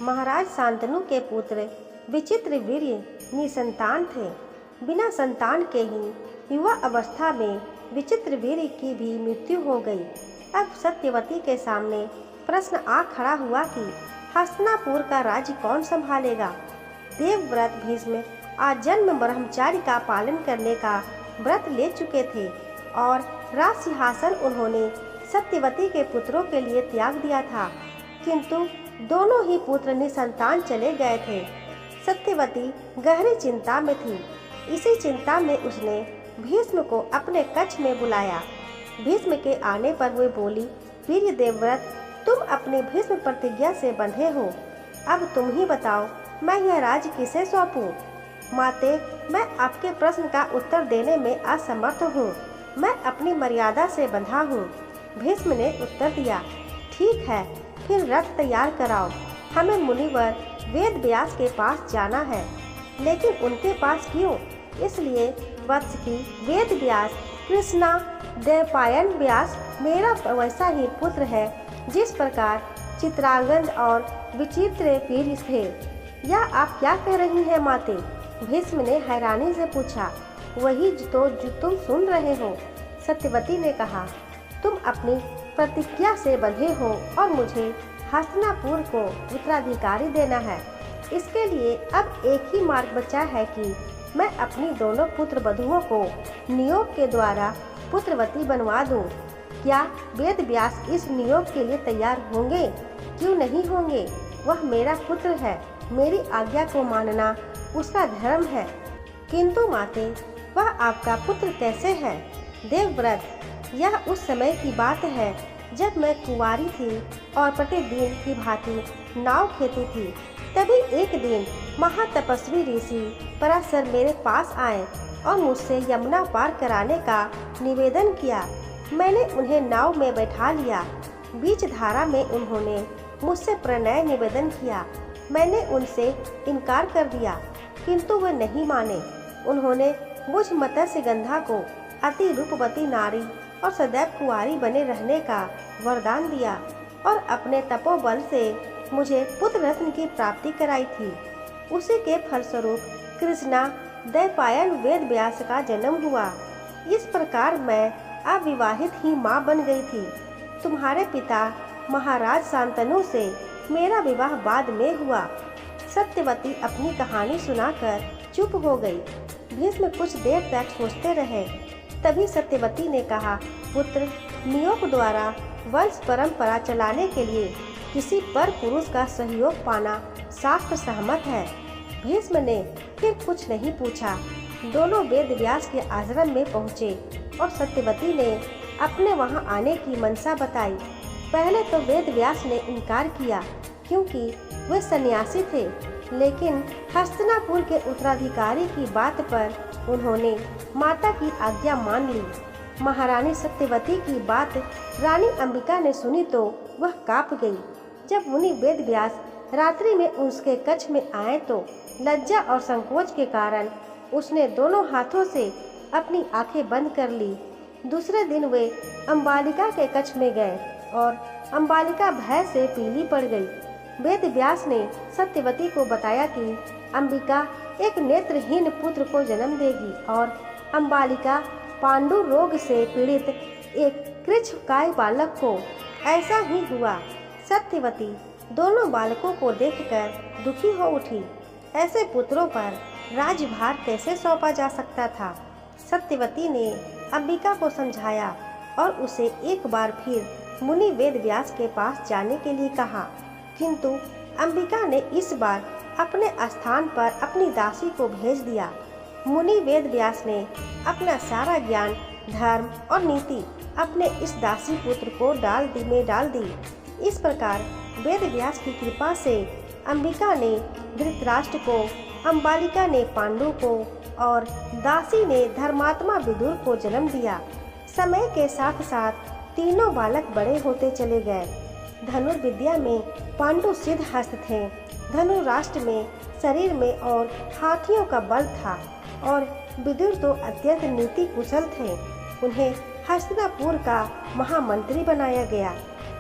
महाराज शांतनु के पुत्र विचित्र वीर्य निसंतान थे। बिना संतान के ही युवा अवस्था में विचित्र वीर्य की भी मृत्यु हो गई। अब सत्यवती के सामने प्रश्न आ खड़ा हुआ कि हस्तिनापुर का राज्य कौन संभालेगा। देवव्रत भीष्म आजन्म ब्रह्मचार्य का पालन करने का व्रत ले चुके थे और राज सिंहासन उन्होंने सत्यवती के पुत्रों के लिए त्याग दिया था, किंतु दोनों ही पुत्र निसंतान चले गए थे। सत्यवती गहरी चिंता में थी। इसी चिंता में उसने भीष्म को अपने कक्ष में बुलाया। भीष्म के आने पर वे बोली, वीर देवव्रत, तुम अपनी भीष्म प्रतिज्ञा से बंधे हो। अब तुम ही बताओ, मैं यह राज्य किसे सौंपूं? माते, मैं आपके प्रश्न का उत्तर देने में असमर्थ हूँ। मैं अपनी मर्यादा से बंधा हूँ। भीष्म ने उत्तर दिया, ठीक है, फिर रथ तैयार कराओ। हमें मुनिवर वेद व्यास के पास जाना है। लेकिन उनके पास क्यों? इसलिए वत्स की वेद व्यास कृष्णा द्वैपायन व्यास मेरा वैसा ही पुत्र है जिस प्रकार चित्रांगद और विचित्र वीर्य थे। यह आप क्या कह रही हैं माते? भीष्म ने हैरानी से पूछा। वही तो जो तुम सुन रहे हो, सत्यवती ने कहा। तुम अपनी प्रतिज्ञा से बंधे हो और मुझे हस्तिनापुर को उत्तराधिकारी देना है। इसके लिए अब एक ही मार्ग बचा है कि मैं अपनी दोनों पुत्र वधुओं को नियोग के द्वारा पुत्रवती बनवा दूं। क्या वेद व्यास इस नियोग के लिए तैयार होंगे? क्यों नहीं होंगे? वह मेरा पुत्र है, मेरी आज्ञा को मानना उसका धर्म है। किंतु माते, वह आपका पुत्र कैसे है? देवव्रत, यह उस समय की बात है जब मैं कुंवारी थी और प्रतिदिन की भांति नाव खेती थी। तभी एक दिन महातपस्वी ऋषि पराशर मेरे पास आए और मुझसे यमुना पार कराने का निवेदन किया। मैंने उन्हें नाव में बैठा लिया। बीच धारा में उन्होंने मुझसे प्रणय निवेदन किया। मैंने उनसे इनकार कर दिया, किंतु वे नहीं माने। उन्होंने मुझ मत्स्यगंधा को अति रूपवती नारी और सदैव कुंवारी बने रहने का वरदान दिया और अपने तपोबल से मुझे पुत्र रत्न की प्राप्ति कराई थी। उसी के फलस्वरूप कृष्णा द्वैपायन वेद व्यास का जन्म हुआ। इस प्रकार मैं अविवाहित ही माँ बन गई थी। तुम्हारे पिता महाराज शांतनु से मेरा विवाह बाद में हुआ। सत्यवती अपनी कहानी सुनाकर चुप हो गई। भीष्म कुछ देर तक सोचते रहे। तभी सत्यवती ने कहा, पुत्र, नियोग द्वारा वंश परंपरा चलाने के लिए किसी पर पुरुष का सहयोग पाना शास्त्र सहमत है। भीष्म ने फिर कुछ नहीं पूछा। दोनों वेद व्यास के आश्रम में पहुँचे और सत्यवती ने अपने वहां आने की मनसा बताई। पहले तो वेद व्यास ने इनकार किया क्योंकि वे सन्यासी थे, लेकिन हस्तिनापुर के उत्तराधिकारी की बात पर उन्होंने माता की आज्ञा मान ली। महारानी सत्यवती की बात रानी अंबिका ने सुनी तो वह कांप गई। जब मुनि वेद व्यास रात्रि में उसके कक्ष में आए तो लज्जा और संकोच के कारण उसने दोनों हाथों से अपनी आंखें बंद कर ली। दूसरे दिन वे अंबालिका के कक्ष में गए और अंबालिका भय से पीली पड़ गई। वेद व्यास ने सत्यवती को बताया कि अंबिका एक नेत्रहीन पुत्र को जन्म देगी और अंबालिका पांडु रोग से पीड़ित एक कृच्छकाय बालक को। ऐसा ही हुआ। सत्यवती दोनों बालकों को देखकर दुखी हो उठी। ऐसे पुत्रों पर राजभार कैसे सौंपा जा सकता था? सत्यवती ने अंबिका को समझाया और उसे एक बार फिर मुनि वेद व्यास के पास जाने के लिए कहा, किंतु अंबिका ने इस बार अपने स्थान पर अपनी दासी को भेज दिया। मुनि वेद व्यास ने अपना सारा ज्ञान, धर्म और नीति अपने इस दासी पुत्र को डाल दी। इस प्रकार वेद व्यास की कृपा से अंबिका ने धृतराष्ट्र को, अंबालिका ने पांडु को और दासी ने धर्मात्मा विदुर को जन्म दिया। समय के साथ साथ तीनों बालक बड़े होते चले गए। धनुर्विद्या में पांडु सिद्ध हस्त थे। धनुराष्ट्र में शरीर में और हाथियों का बल था और विदुर तो अत्यंत नीति कुशल थे। उन्हें हस्तिनापुर का महामंत्री बनाया गया।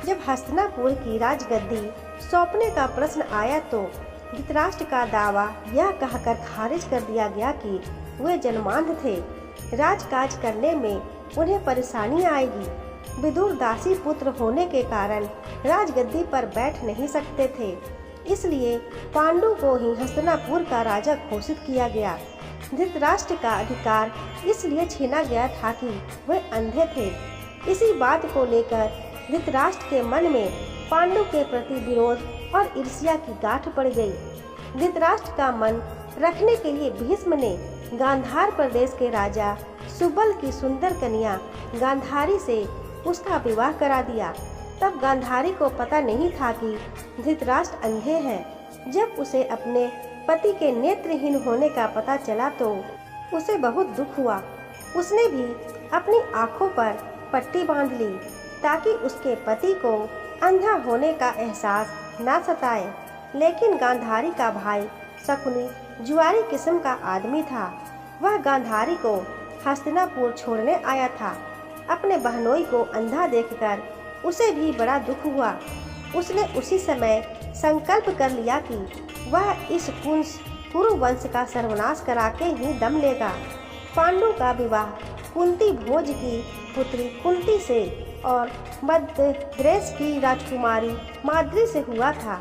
जब हस्तिनापुर की राजगद्दी सौंपने का प्रश्न आया तो धृतराष्ट्र का दावा यह कहकर खारिज कर दिया गया कि वे जन्मांध थे, राजकाज करने में उन्हें परेशानी आएगी। विदुर दासी पुत्र होने के कारण राजगद्दी पर बैठ नहीं सकते थे, इसलिए पांडु को ही हस्तिनापुर का राजा घोषित किया गया। धृतराष्ट्र का अधिकार इसलिए छीना गया था कि वे अंधे थे। इसी बात को लेकर धृतराष्ट्र के मन में पांडु के प्रति विरोध और ईर्ष्या की गांठ पड़ गई। धृतराष्ट्र का मन रखने के लिए भीष्म ने गांधार प्रदेश के राजा सुबल की सुंदर कन्या गांधारी से उसका विवाह करा दिया। तब गांधारी को पता नहीं था कि धृतराष्ट्र अंधे हैं। जब उसे अपने पति के नेत्रहीन होने का पता चला तो उसे बहुत दुख हुआ। उसने भी अपनी आंखों पर पट्टी बांध ली ताकि उसके पति को अंधा होने का एहसास न सताए। लेकिन गांधारी का भाई शकुनी जुआरी किस्म का आदमी था। वह गांधारी को हस्तिनापुर छोड़ने आया था। अपने बहनोई को अंधा देखकर उसे भी बड़ा दुख हुआ। उसने उसी समय संकल्प कर लिया कि वह इस कुरु वंश का सर्वनाश करा के ही दम लेगा। पांडु का विवाह कुंती भोज की पुत्री कुंती से और मध्य देश की राजकुमारी माद्री से हुआ था।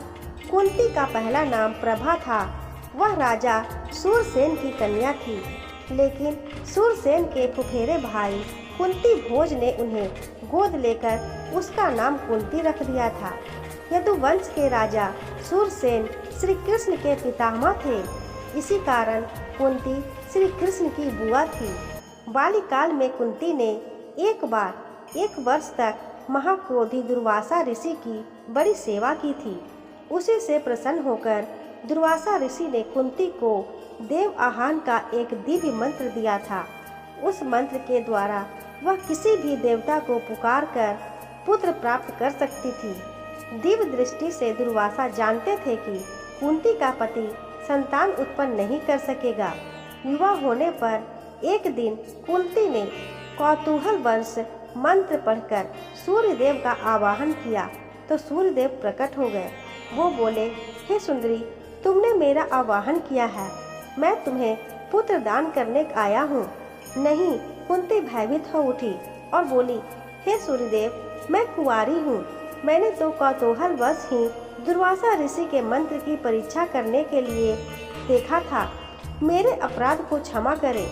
कुंती का पहला नाम प्रभा था। वह राजा सूरसेन की कन्या थी, लेकिन सूरसेन के फुफेरे भाई कुंती भोज ने उन्हें गोद लेकर उसका नाम कुंती रख दिया था। यदुवंश के राजा सूरसेन श्री कृष्ण के पितामह थे। इसी कारण कुंती श्री कृष्ण की बुआ थी। बाल्यकाल में कुंती ने एक वर्ष तक महाक्रोधी दुर्वासा ऋषि की बड़ी सेवा की थी। उसी से प्रसन्न होकर दुर्वासा ऋषि ने कुंती को देव आह्वान का एक दिव्य मंत्र दिया था। उस मंत्र के द्वारा वह किसी भी देवता को पुकार कर पुत्र प्राप्त कर सकती थी। दिव्य दृष्टि से दुर्वासा जानते थे कि कुंती का पति संतान उत्पन्न नहीं कर सकेगा। युवा होने पर एक दिन कुंती ने कौतूहलवश मंत्र पढ़कर सूर्यदेव का आवाहन किया तो सूर्यदेव प्रकट हो गए। वो बोले, हे सुंदरी, तुमने मेरा आवाहन किया है, मैं तुम्हें पुत्र दान करने आया हूँ। नहीं, कुंती भयभीत हो उठी और बोली, हे सूर्यदेव, मैं कुंवारी हूँ। मैंने तो कौतूहलवश ही दुर्वासा ऋषि के मंत्र की परीक्षा करने के लिए देखा था। मेरे अपराध को क्षमा करें।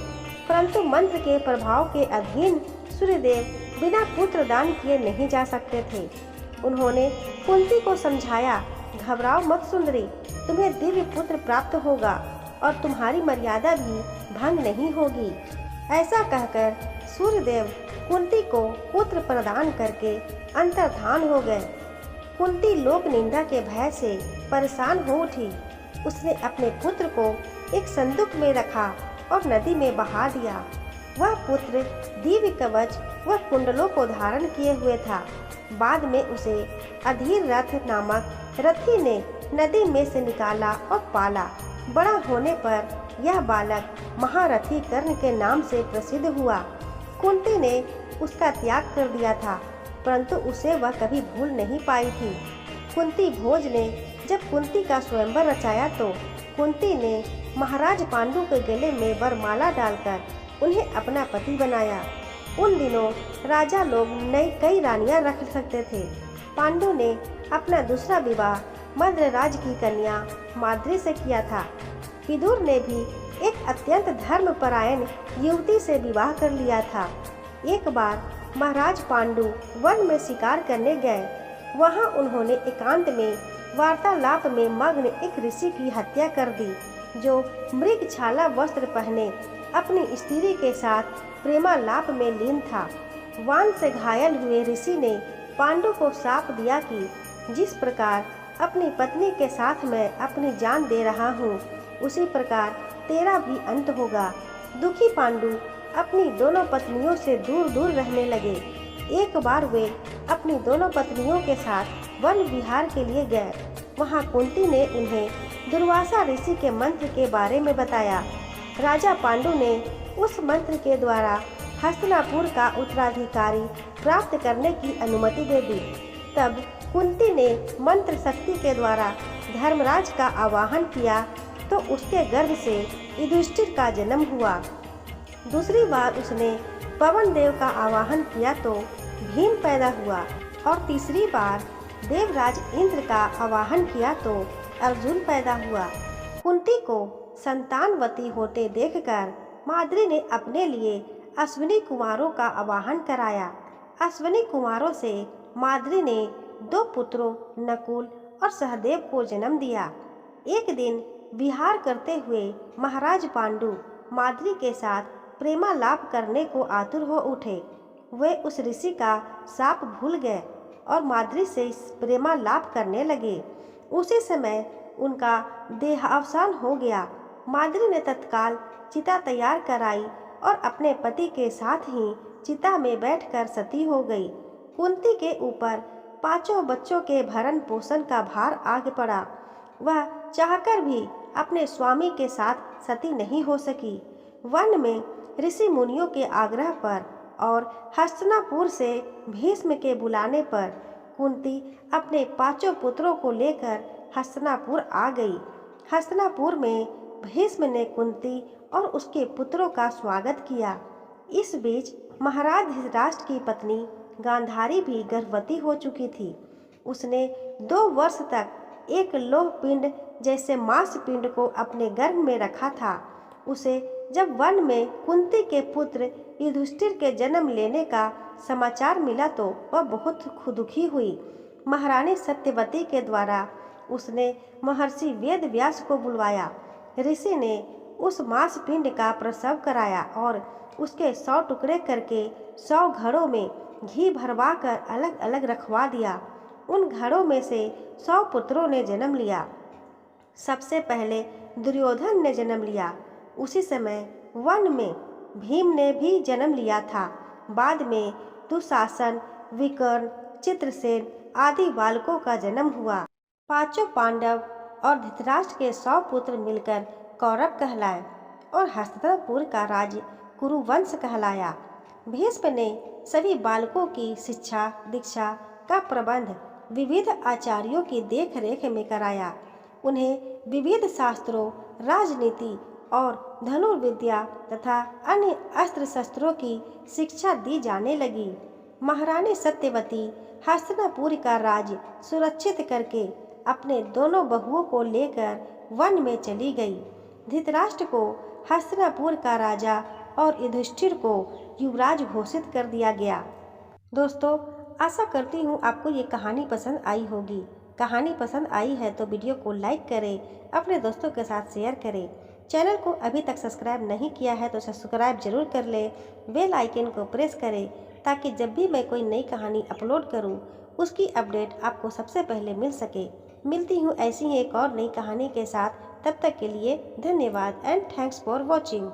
परंतु मंत्र के प्रभाव के अधीन सूर्यदेव बिना पुत्र दान किए नहीं जा सकते थे। उन्होंने कुंती को समझाया, घबराओ मत सुंदरी, तुम्हें दिव्य पुत्र प्राप्त होगा और तुम्हारी मर्यादा भी भंग नहीं होगी। ऐसा कहकर सूर्यदेव कुंती को पुत्र प्रदान करके अंतर्धान हो गए। कुंती लोक निंदा के भय से परेशान हो उठी। उसने अपने पुत्र को एक संदूक में रखा और नदी में बहा दिया। वह पुत्र दिव्य कवच व कुंडलों को धारण किए हुए था। बाद में उसे अधीर रथ नामक रथी ने नदी में से निकाला और पाला। बड़ा होने पर यह बालक महारथी कर्ण के नाम से प्रसिद्ध हुआ। कुंती ने उसका त्याग कर दिया था, परंतु उसे वह कभी भूल नहीं पाई थी। कुंती भोज ने जब कुंती का स्वयंवर रचाया तो कुंती ने महाराज पांडु के गले में वरमाला डालकर उन्हें अपना पति बनाया। उन दिनों राजा लोग कई रानियां रख सकते थे। पांडु ने अपना दूसरा विवाह मद्रराज की कन्या माद्री से किया था। विदुर ने भी एक अत्यंत धर्मपरायण युवती से विवाह कर लिया था। एक बार महाराज पांडु वन में शिकार करने गए। वहां उन्होंने एकांत में वार्तालाप में मग्न एक ऋषि की हत्या कर दी, जो मृगछाला वस्त्र पहने अपनी स्त्री के साथ प्रेमालाप में लीन था। वान से घायल हुए ऋषि ने पांडु को शाप दिया कि जिस प्रकार अपनी पत्नी के साथ मैं अपनी जान दे रहा हूँ, उसी प्रकार तेरा भी अंत होगा। दुखी पांडु अपनी दोनों पत्नियों से दूर दूर रहने लगे। एक बार वे अपनी दोनों पत्नियों के साथ वन विहार के लिए गए। वहाँ कुंती ने उन्हें दुर्वासा ऋषि के मंत्र के बारे में बताया। राजा पांडु ने उस मंत्र के द्वारा हस्तिनापुर का उत्तराधिकारी प्राप्त करने की अनुमति दे दी। तब कुंती ने मंत्र शक्ति के द्वारा धर्मराज का आवाहन किया तो उसके गर्भ से युधिष्ठिर का जन्म हुआ। दूसरी बार उसने पवन देव का आवाहन किया तो भीम पैदा हुआ और तीसरी बार देवराज इंद्र का आवाहन किया तो अर्जुन पैदा हुआ। कुंती को संतानवती होते देखकर माद्री ने अपने लिए अश्विनी कुमारों का आवाहन कराया। अश्विनी कुमारों से माद्री ने 2 पुत्रों नकुल और सहदेव को जन्म दिया। एक दिन विहार करते हुए महाराज पांडु माद्री के साथ प्रेमालाप करने को आतुर हो उठे। वे उस ऋषि का शाप भूल गए और माद्री से प्रेमालाप करने लगे। उसी समय उनका देहावसान हो गया। माद्री ने तत्काल चिता तैयार कराई और अपने पति के साथ ही चिता में बैठकर सती हो गई। कुंती के ऊपर 5 बच्चों के भरण पोषण का भार आ पड़ा। वह चाहकर भी अपने स्वामी के साथ सती नहीं हो सकी। वन में ऋषि मुनियों के आग्रह पर और हस्तिनापुर से भीष्म के बुलाने पर कुंती अपने 5 पुत्रों को लेकर हस्तिनापुर आ गई। हस्तिनापुर में भीष्म ने कुंती और उसके पुत्रों का स्वागत किया। इस बीच महाराज धृतराष्ट्र की पत्नी गांधारी भी गर्भवती हो चुकी थी। उसने 2 वर्ष तक एक लोह पिंड जैसे मांस पिंड को अपने गर्भ में रखा था। उसे जब वन में कुंती के पुत्र युधिष्ठिर के जन्म लेने का समाचार मिला तो वह बहुत दुखी हुई। महारानी सत्यवती के द्वारा उसने महर्षि वेद व्यास को बुलवाया। ऋषि ने उस मांस पिंड का प्रसव कराया और उसके 100 टुकड़े करके 100 घड़ों में घी भरवा कर अलग अलग रखवा दिया। उन घड़ों में से 100 पुत्रों ने जन्म लिया। सबसे पहले दुर्योधन ने जन्म लिया। उसी समय वन में भीम ने भी जन्म लिया था। बाद में दुशासन, विकर्ण, चित्रसेन आदि बालकों का जन्म हुआ। 5 पांडव और धृतराष्ट्र के 100 पुत्र मिलकर कौरव कहलाए और हस्तिनापुर का राज्य कुरुवंश कहलाया। भीष्म ने सभी बालकों की शिक्षा दीक्षा का प्रबंध विविध आचार्यों की देखरेख में कराया। उन्हें विविध शास्त्रों, राजनीति और धनुर्विद्या तथा अन्य अस्त्र शस्त्रों की शिक्षा दी जाने लगी। महारानी सत्यवती हस्तिनापुर का राज्य सुरक्षित करके अपने दोनों बहुओं को लेकर वन में चली गई। धृतराष्ट्र को हस्तिनापुर का राजा और युधिष्ठिर को युवराज घोषित कर दिया गया। दोस्तों, आशा करती हूँ आपको ये कहानी पसंद आई होगी। कहानी पसंद आई है तो वीडियो को लाइक करें, अपने दोस्तों के साथ शेयर करें। चैनल को अभी तक सब्सक्राइब नहीं किया है तो सब्सक्राइब जरूर कर लें। बेल आइकन को प्रेस करें ताकि जब भी मैं कोई नई कहानी अपलोड करूं उसकी अपडेट आपको सबसे पहले मिल सके। मिलती हूं ऐसी ही एक और नई कहानी के साथ। तब तक के लिए धन्यवाद एंड थैंक्स फॉर वॉचिंग।